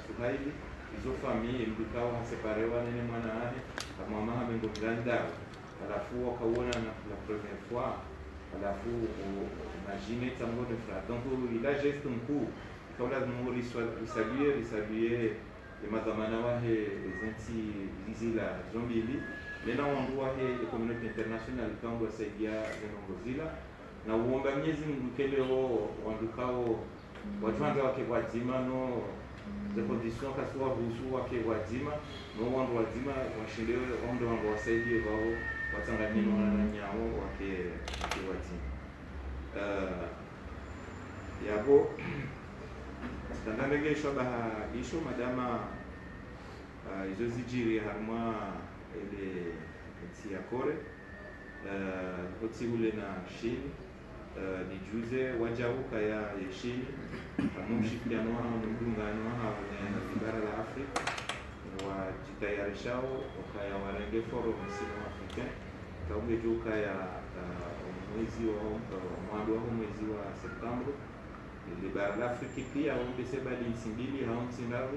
Suhaili izo famii mdukao haseparewa nene mwana ane kama mama mengo mlandao alafu wakaona la première fois alafu imagine tango de frère donc il a geste mkuu kaula muri risaluer madhamana wahe zinti zila zombili lena wandu wahe community international kango saidia zinongozila na uomba Mwenyezi Mungu keleo wandukao watu wake wazima no za condition kaswa busu wake wazima no wandu wazima washinde wandu wasaidie wao watanganyiro na nyao wake wazima yabo tandamege shobaha isho madama izo zijiri harma ele tia kore ule na shini ni juze wajau kaya yeshini amushikiano hao mdungano hao na bara la Afrika wa jitayarishao kaya warenge forum sino Afrika kaunge joka ya mwezi wa Septemba ile bara la Afrika pia ongeze bali nsimbili hao nsindavu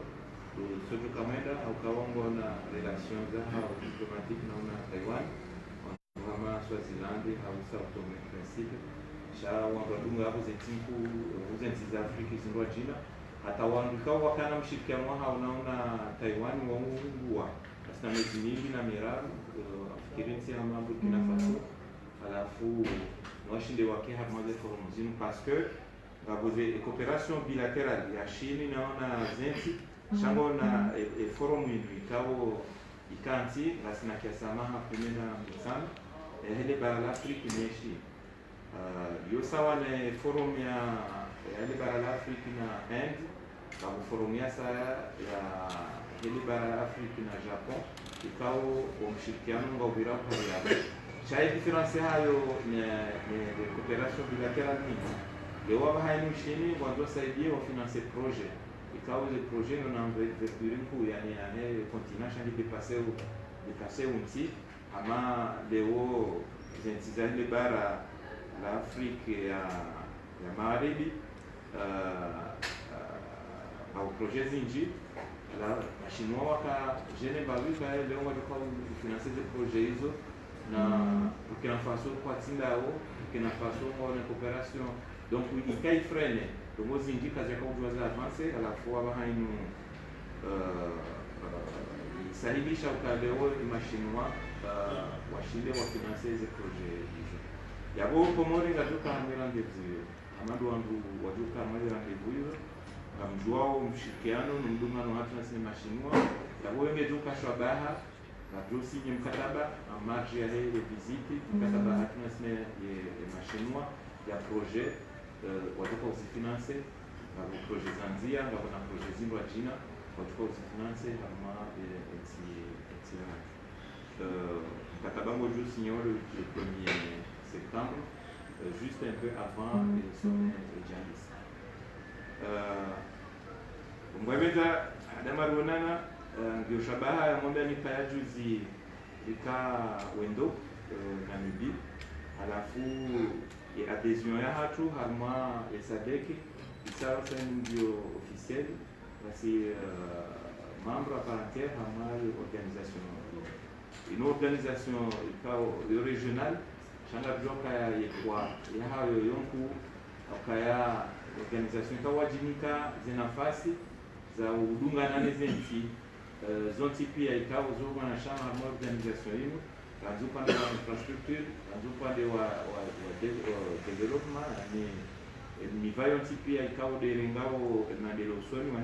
sojo kamenda au kaongo na relations za hao diplomatique na Taiwan kama Swaziland au Sao Tome e Principe sha wangadunga hapo zetinku uzenzi za Afrika zindwa jina hata wandukao wakana mshirikiano hao unaona Taiwan waungua na miezi mingi na miraru afikirensi ya mambo Burkina Faso alafu washinde wake hapa forum zinu parce que ngaboze coopération bilatérale ya Chine naona zenzi shango na forum ikao ikanti rasina kiasamaha kumena msana hele bara la Afrika neshi yo sawa na forum ya hele bara la Afrika na Inde kama forum ya ya hele bara la Afrika na Japan ikao mshirikiano ngobira kwa ya chai difference hayo ni coopération bilatérale ni leo hapa hainu shini wando saidie wa finance projet ikao le projet non envergure ku yani continent chani dépasser unti ama leo zentizali bara la Afrika ya Magharibi au projet zinji la machinois waka jene balu ka leo walikuwa financer des projets hizo na Burkina Faso kwa tindao Burkina Faso na coopération donc ikai frene donc zinji kazi kwa ujuzi avancer à la fois bahainu sahihisha ukaleo machinois washinde wa financer ces projets hizo yabo komori ngaduka hamira ndivyo amadu wandu waduka hamira ndivyo kamjuao mshikiano ndungano hatu nasema machinois yabo ngeduka shabaha kadosi ni mkataba marge ya ile visite mkataba hatu nasema ya machinois ya projet waduka usifinance na projet zanzia na projet zindwa jina waduka usifinance hama eti Katabango joue signé le 1er septembre, juste un peu avant le sommet de Janis. Mwemeza adama ruonana ndio shabaha ya ng'ombe mikaya juzi ika wendo Namibi alafu adhesion ya hatu harma esadeki isasa ndio officiel basi membre à part entière harma organisation une organisation régionale changa joka ya hayo yonku akaya organisation kawajimika zinafasi za udunga na nezenti zonti pia ikawa zoma na shama na organisation hiyo kanzu pande wa infrastructure kanzu pande wa development ni vayo pia ikawa de ngao na de losoni wa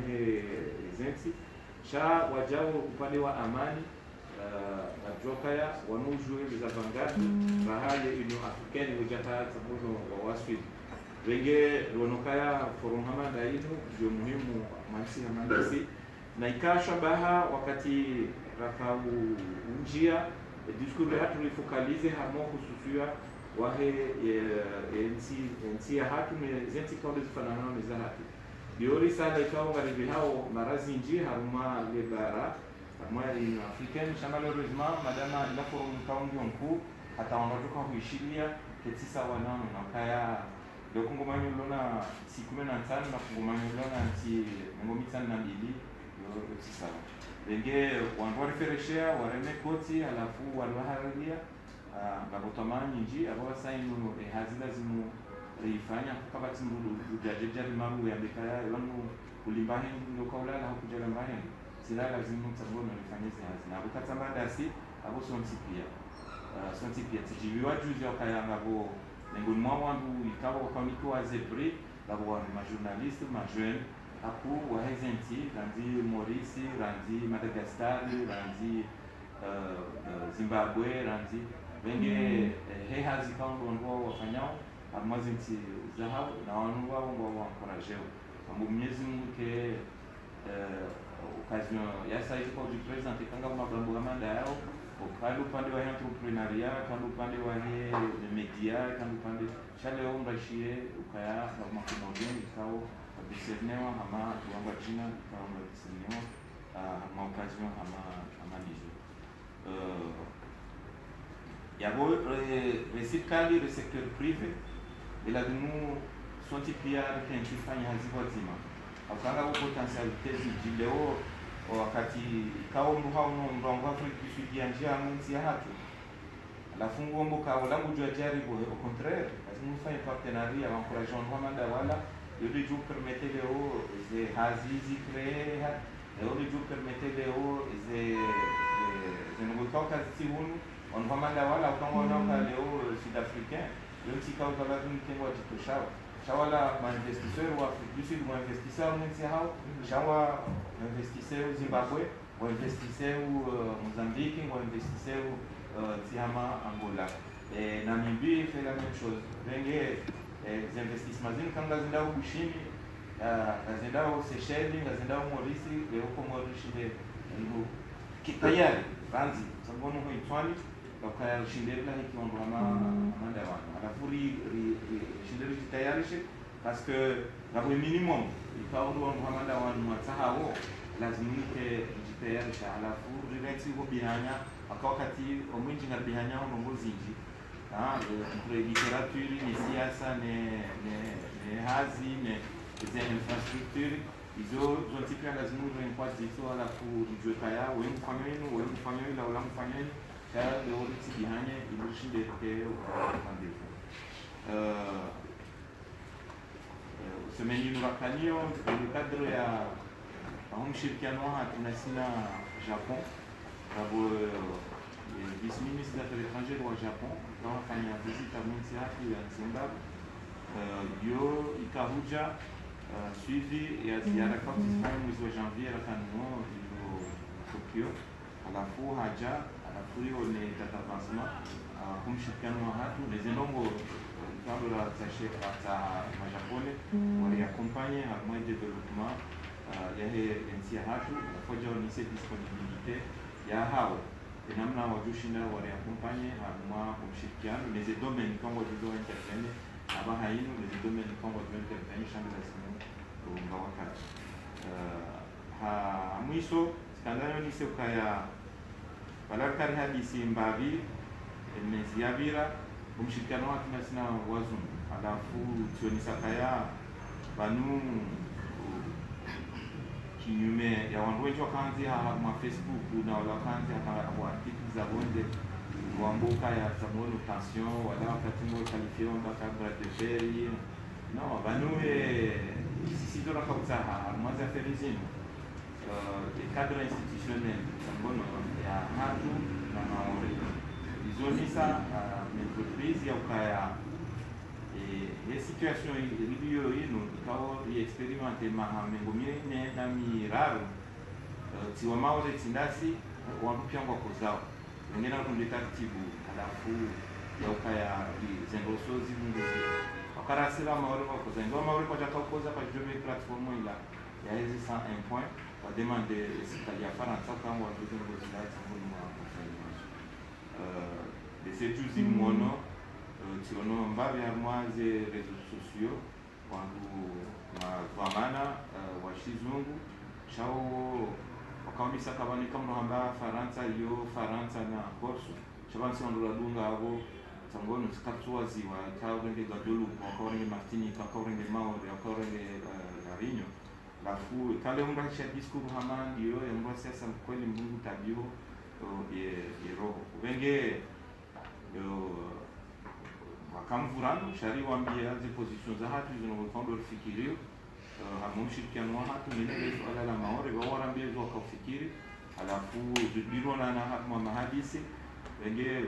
zenti cha wajao upande wa amani na jokaya wanujue za vanguard bahali Union Africaine wajata sabuno wa waswi wenge ronokaya forum hamada hino ndio muhimu mansi na mandasi na ikasha baha wakati rakau njia discours hatu lifokalize hamo kususua wahe ensi ya hatu zenti kaunde zifanana na hatu biori sana ikawa ngaribi hao marazi njia haruma lebara moi une africaine chama malheureusement madame la forum kaungi onku hata wanaotoka kuishilia ketisa wanano na kaya leo kongomanyo lona si 15 na kongomanyo lona si ngomi 52 yo sawa wenge wandu refereshea wareme koti alafu walwaharia ngabotamani nji abo sainu hazi lazimu rifanya kama timuru ujajeja limamu ya bekaya wanu kulimbahe ndo kaula na kujala mbahe sila lazimu tsangono rifanye hazi na bukatamba dasi abo sonti pia tijibiwa juzi wakayanga bo nengo mwa wandu ikawa wakamiko wa zebri labo wa majournaliste majeune aku wa hezenti randi Maurice randi Madagascar randi Zimbabwe randi wenge hazi kaundu wandu wafanyao amazenti zahau na wandu wao encourageo ambo Mwenyezi Mungu ke occasion ya saidi kwa kujipresente kanga mabambo amanda yao kandi upande wa entrepreneuria kandi upande wa media kandi upande chale ondashie ukaya makumogen ikao bisenewa ama tuanga china ikao bisenewa ma occasion ama nizo yabo resikali le secteur privé ila dunu sonti pia kenti fanya haziwa zima akanga potentialite zileo wakati ikawa mbu hao mrongo Afrika kusudi njia munsi ya hatu alafu ngombo kao langu jua jaribu au contraire lazima ufanye partenariat wa encourageant Rwanda wala yodi ju permettre leo ze hazizi créer yodi ju permettre leo ze ngo toka tiunu on Rwanda wala ukaona leo sud-africain leo tikao kama tunitengo atitoshao shawala mainvestisseur wa Afrique du Sud investisseur munsi hao shawa investisseur Zimbabwe ou investisseur Mozambique ou investisseur Tiama Angola et Namibie fait la même chose venge les investissements kanga zinda ushini zinda Seychelles zinda Maurice leo Komorishi ndio kitayari ranzi sababu no itwani wakaya shindela hikiondo amanda wana alafuri shindela kitayarishe parce que la minimum ikawa ndo amanda wana mwatahao lazima jitayarisha alafu rilexi go bihanya wakati omwinji na bihanya onongozinji entre literature ni siasa ne hazi ne infrastructure izo zontipia lazima uenkwati so alafu ijokaya wengu fanyeni la ulamu fanyeni kaya leo tibihanye ilushinde teo pandeko semeni nurakanio dans le cadre ya mshirikiano tunasina Japon sababu vice-ministre des affaires étrangères wa Japon wanafanya visita mwezi hapa ya Zimbabwe yo ikahuja suivi ya ziara kwa mwezi wa janvier kanunua ilo Tokyo alafu haja alafu hiyo ni tatavancement kumshirikiano wa hatu nezendongo kando la tasheka ta majapone wali accompagner à moyen de développement ya nchi ya hatu nafoja onise disponibilité ya hao namna wajushinda wali accompagner à moyen kumshirikiano les domaines kama wajudo intervenir aba haino les domaines kama wajudo intervenir shamba la simu kwa wakati mwisho skandalo ni seuka ya balakari hadisi mbavi meziabira umshirikiano wake nasina wazungu alafu tionisakaya banu kinyume ya wandu wengi wakanzi ma Facebook na wala kanzi kwa article za bonde wambuka ya samono tension wala wakati mo qualifié mpaka grade de peri no banu sisi dola kauza mwanza ferizino cadre institutionnel samono ya hatu na maore izonisa entreprise ya ukaya situation iliyo ino ikawa experimente mahamengo mine na miraro tiwa maore tindasi wanupia kwa kozao wengine wanuleta tibu alafu ya ukaya zengosozi munguzi wakarasila maore kwa koza ndo maore kwa jaka koza kwa jobe platform ila ya hizi 101 point wa demande sikali ya faransa kama waduze ngozi la tsangoni mwa de setuzi mwono tiono mbavi harmoise réseaux sociaux wangu mavamana washizungu shao wakamisa kabani kama hamba faransa yo faransa na korso chabansi wandu ladunga abo tangono skapsua ziwa kaurenge gadolu kaurenge Martinique kaurenge Maori kaurenge La Réunion lafu kale umrasha diskuru hama ndio ya sasa kweli Mungu tabio ye roho wenge wakamvurano shari waambia hizo position za hatu zinazokwenda kufikiria hamumshirikiano wa hatu nile swala la Maori wao waambia hizo wakafikiri alafu zidiro na hatu mahadisi wenge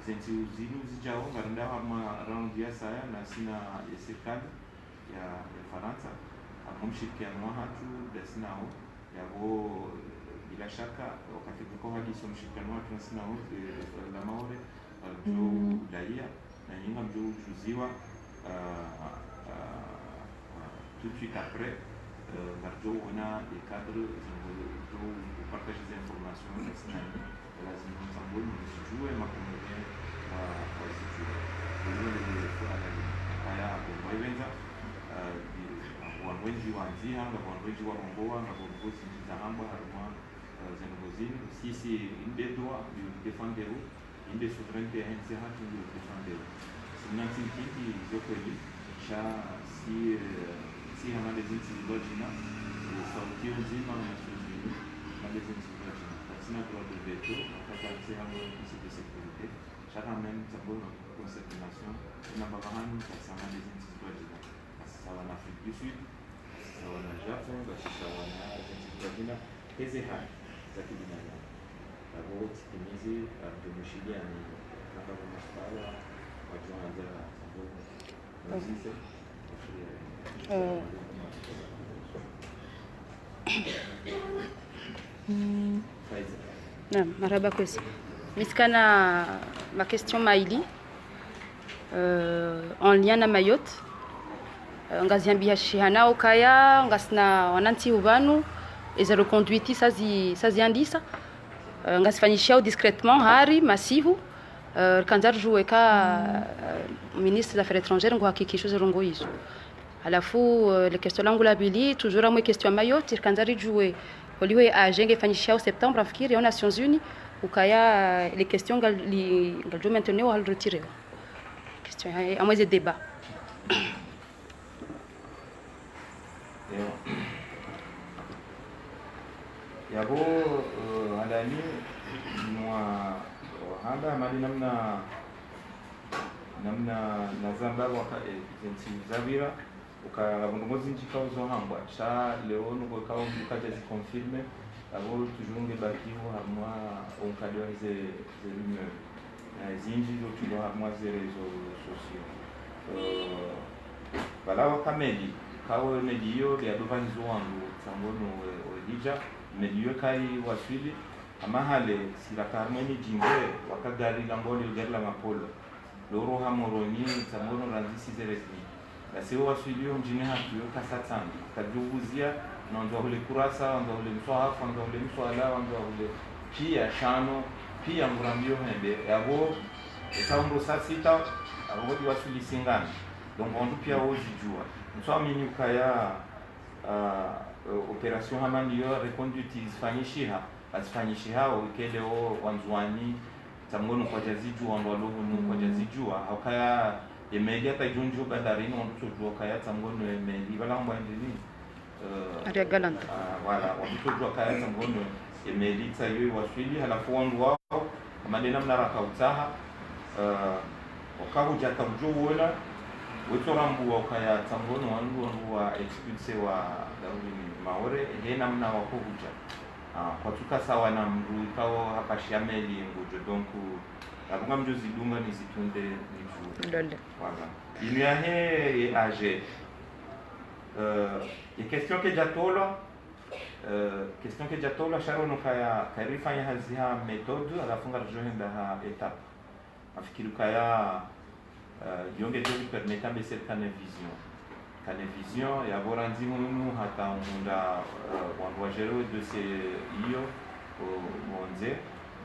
zenzi uzinu zijao garanda hama round ya saya na sina serikali ya Faransa hamumshirikiano wa hatu dasinao yabo bila shaka wakati kwa hadisi mshirikiano wa hatu dasinao la Maori jo daia na nyinga mjo juziwa tout de suite après Marjo on a des cadres pour partager des informations nationales lazima mtambue msijue makombe kwa sisi ndio haya kwa wenza wanwenji wanzia na wanwenji wa Rongoa na viongozi za hamba harma zenogozini sisi inde droit de défendre inde souveraineté ya hatu de défendre sinansi kiti zokweli cha si hama des incidents sauti nzima na shughuli na des incidents sina droit de veto kaka sehemu ya sécurité chaka même tabona concertation na babahani sana des incidents sawa na Afrique du Sud sawa na Japon sawa na Argentina hizi hali za kibinadamu abo timizi tumeshidia ni kama masuala wajuanza tabona sisi Non, marhaba kwesi. Miskana ma question Maïli en lien na Mayotte. Ngaziambia shihana okaya ngasna wananti ubanu eza reconduiti saziandisa ngasifanyishia discrètement hari masivu kanzar jouer ka ministre des affaires étrangères ngohakikisha zirongo hizo. Alafu le question langu la bili toujours amwe question Mayotte kanzari jouer oliwe ajenge fanyishia septembre afikiri aux Nations Unies ukaya les questions ngaljo maintenir ou retirer question à moins de débat yabo alani mwa handa mali namna nazamba waka zensi zavira ukabongozi nchikao zo hamba cha leo nuko kawo mukaje zi confirme abo toujours ngebatiwo hamwa onkadwa ze rumeur zinji zo tulo hamwa ze réseaux sociaux bala wakamedi kawo mediyo ya dovanizo wangu tangono olija mediyo kai waswili amahale sila karmeni jimbe wakagali langoli gerla mapolo loro hamoroni tangono ranzisi zeresni basi waswili njine hakiyo kasatani kaduguzia ndio ule kurasa ndio ule mswahafu ndio ule mswala ndio ule pia shano pia ngurambio hende yabo etaumbo sasita abo waswili singani donc on pia ojijua mswamini ukaya operation hamaniyo reconduite isfanyishiha asfanyishiha ukeleo wanzwani tangono kwa jaziju wandwalohu kwa jazijua hakaya emedia tajunju bandarini wantusojua kaya tangono emedi balamba ndini aria galanta voilà wantusojua kaya tangono emedi tayo waswili halafu wandwa amadena mnaraka utaha wakahuja kamjuona wetorambu wakaya tangono wandu wa expulse wa dauni Maore hena mna wakohuja kwa tuka sawa na mru kao hapa shameli ngujo donc abunga mjozi dunga nizitunde nifu lole voilà il y a he age question que jatola sharono kaya karifanya haziha methode alafunga joenda ha étape afikiri kaya yonge jozi permettant de cette vision ya boranzi munu hata unda wanwajero de ces io monze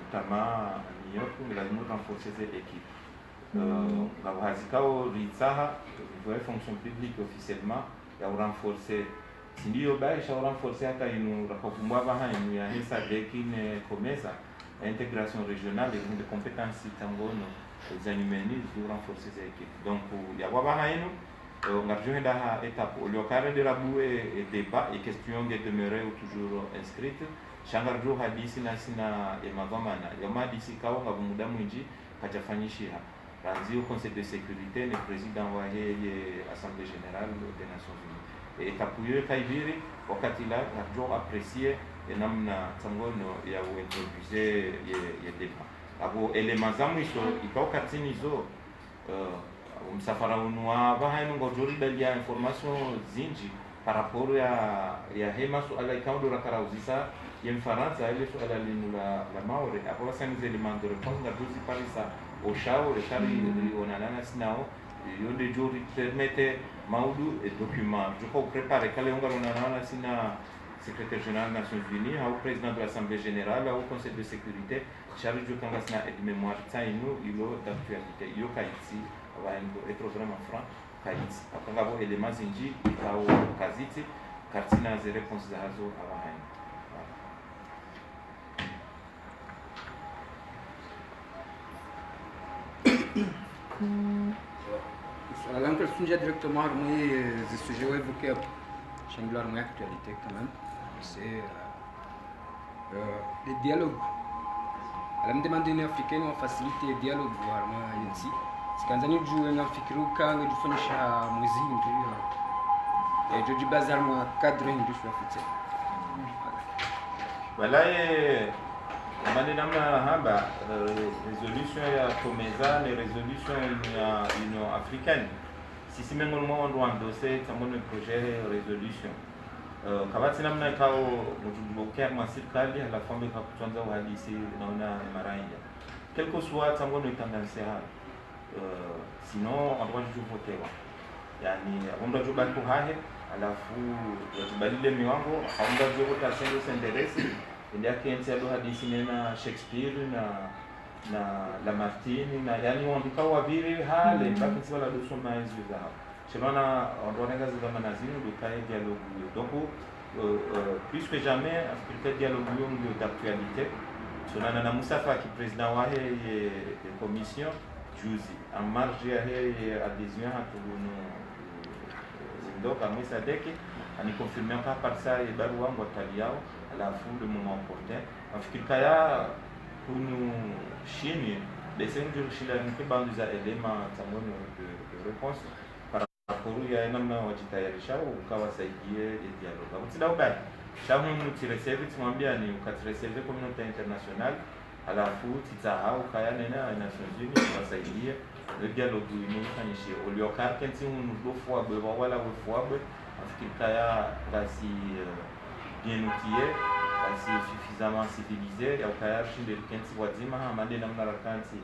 notamment New York lazima renforcer cette équipe ngabazikao ritsaha voie fonction publique officiellement ya renforcer sindio baisha renforcer hata inu rakokumbwa bahani ya hisa dekine komesa intégration régionale et de compétences tangono zanimeni zu renforcer za équipe donc ya baba haino ngarjohenda ha étape au locale de la boue et débat et question de demeurer toujours inscrite shangarjo hadisi na sina ya mavamana ya madisi kao ngabumuda mwinji kajafanyishiha ranzi au conseil de sécurité le président wa assemblée générale des nations unies et kapuyo kaibiri wakati la ngarjo apprécier namna tangono ya uintroduire ya débat abo elements za mwisho ikao katini zo msafara unwa bahaino ngojori dalia information zinji par rapport ya hema suala ikao do rakarauzisa ya mfaransa ile suala linu la maore abo sanize elements de réponse ngaduzi parisa au chao le kari onanana sinao yonde jori permette maudu et document je crois préparer kale onanana sina secrétaire général des Nations Unies, au président de l'Assemblée générale, au Conseil de sécurité, chargé de Kangasna et de mémoire, Taïno, Ilo, d'actualité, Yo Kaiti, va être vraiment franc, Kaiti. Après, on va voir éléments Zinji, Kao Kaziti, Kartina, des réponses à Hazo, à Vahain. Alors, on peut directement armer des sujets évoqués, singulièrement actualité quand même. C'est le dialogue. La demande africaine on facilite le dialogue vraiment ici. C'est quand on joue un africain quand on fait une musique et je dis bazar moi cadre du choix voilà maneno haba résolution ya Komeza les résolutions union africaine sisi miongoni mwa ndo andose tamono projet résolution kabati namna kao mtubokea kwa serikali la fombe kwa kuanza uhadisi naona maraia quelque soit tamono itandanse ha sinon on doit toujours voter yani abonda juba kuhahe alafu yatubadile miwango aonda jota sendo senderesi ndio kienzi ado hadisi nena Shakespeare na Lamartine na yani wandika wabiri hale mpaka sio la doso maizi za selona ondonega za manazini do kai dialogue donc plus que jamais afrique dialogue d'actualité selona na Mustafa qui président wa de commission juzi en marge ya adhésion à tout donc à Mousadeki ani confirmer pas par ça et baru wangu wataliao alafu le moment opportun afikika ya kunu chini les enjeux shila nkibandu za elema tamono de réponse par rapport ya namna wajitayarisha ukawasaidie dialogue utida ubaya shamu mutireserve tumwambia ni ukatireserve communauté internationale alafu titahau kaya nena Nations Unies wasaidie le dialogue inifanyishie uliokar kenti unu fwabwe wala fwabwe afikika ya basi bien outillé basi suffisamment civilisé ya ukaya shinde kenti wazima hamande namna rakanti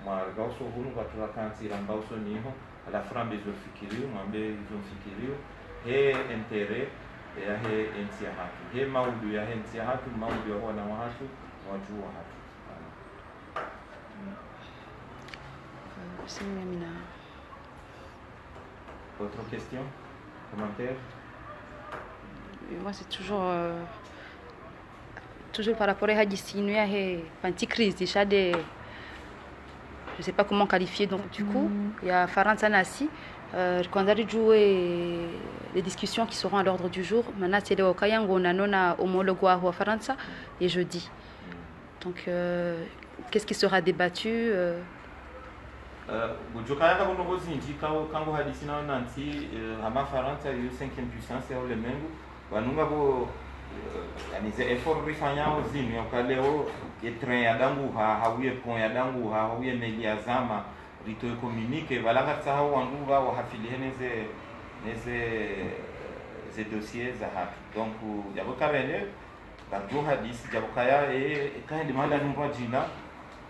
margauso hunu kwa turakanti rambauso niho ala frambe zo fikirio mwambe zo fikirio he intérêt ya he entia hatu he maudu ya entia hatu maudu ya wana watu wajua hatu Autre question? Commentaire? Moi, c'est toujours par rapport à Hadissinu, il y a une crise déjà je ne sais pas comment qualifier. Donc, du coup, il y a Faransa Nassi. Quand on a joué les discussions qui seront à l'ordre du jour, maintenant, c'est le Okayango, on a homologué à Faransa et jeudi. Donc, qu'est-ce qui sera débattu? Bujukaya kama ngozi nji kango hadisi na nanti hama Faransa yo 5e puissance ya ulimwengu wanunga bo yani ze effort rifanyao zini yakaleo train ya dangu hawiye pont ya dangu hawiye meli ya zama rito communique balanga tsao wanguga wa hafilihene ze dossiers za hatu donc yabokarene bantu hadisi jabokaya kandi mala numba jina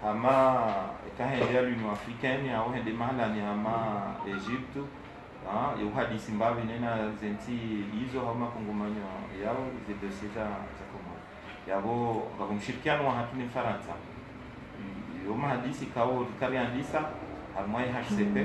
hama ikahendea l'Union africaine au hende mahala ni hama Egypte yo hadisi mbavi nena zenti hizo hama kongomanyo yao ze dossiers za Komoro yabo ngomshirikiano wa hatu ni Faransa yo mahadisi kao kariandisa harmai HCP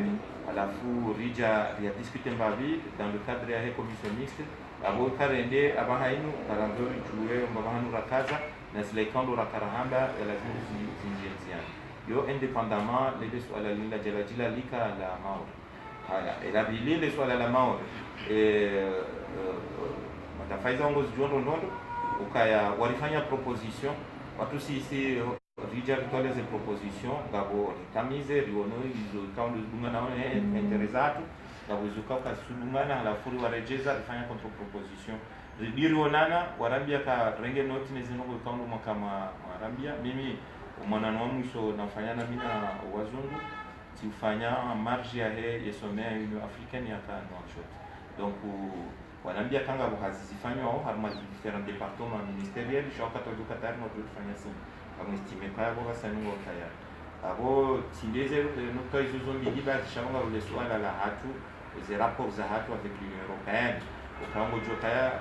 alafu rija ya discuter mbavi dans le cadre ya commission mixte abo karende abahainu karandori juwe mbabahanu rakaza na zile kando la karahanda ya lazima zinjenziana yo independamment lile swala lila jala lika la Maori. Haya ila lile swala la Maori matafaiza ongozi jondo ndondo ukaya walifanya proposition watu sisi rija vitoleze proposition ngabo tamize riono izo kaundu dungana one interesatu ngabo izuka kasudungana halafu warejeza rifanya contre proposition dirionana warambia ka renge noti nezino kwa kaundu kama warambia mimi mwana wa mwisho nafanyana mina wazungu tifanya marge ya he yesomea Union Africaine ya ka Nouakchott. Donc wanambia kanga buhazifanywa au harma different départements ministériels shoka tojuka tayari no tufanya sim amestime kaya kwa sanungo kaya abo tindeze nokta izo zombi diba shanga ule swala la hatu les rapports za hatu avec l'Union Européenne ukango jokaya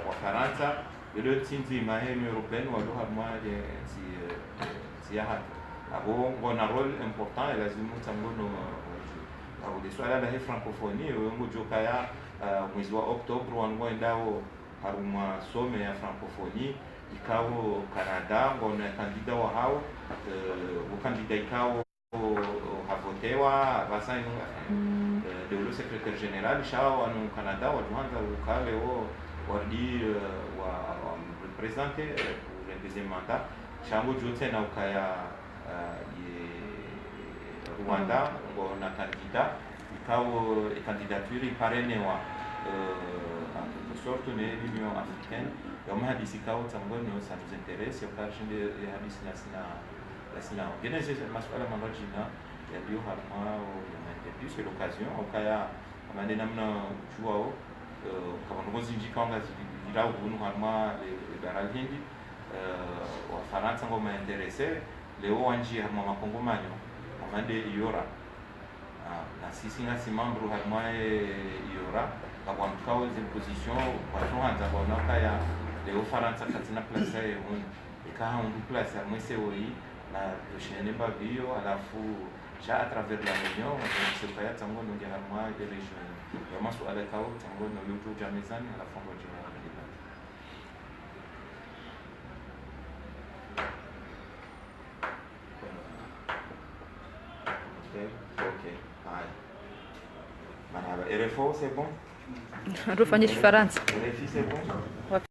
wa Faransa ile tinzi maheni européenne wa harma si ya hatu abo ngona rôle important et lazima tangono abo de swala la francophonie ngo jokaya mwezi wa Oktoba wangoendao haruma some ya francophonie ikao Canada ngona kandida wa hao ukandida ikao havotewa basani de le secrétaire général shao anu Canada wajuanza ukale wo wardi wa représenter pour le deuxième mandat shango jote na ukaya Rwanda ngona kandida ikao candidature iparenewa en quelque sorte l'Union africaine yoma hadisi kao tangoni ça nous intéresse au cas de hadisi nasina genese maswala manojina ya bio harma au c'est l'occasion au kaya amande namna chuao kama ngozi njikanga zilao bunu harma liberal hindi wa Faransa ngoma intéressé leo wanji harma makongomanyo amande yora na sisi ngasi membro harmae yora kwa mkao position kwa tuanza kwa nakaya leo Faransa katina place on ikaha on place mwese woi na doshene babio alafu ja à travers la réunion c'est pas tango no ya harmae de région ya masuala kao tango no yoto jamezani alafu ngoja RFO c'est bon? RFI c'est bon? RFI c'est bon?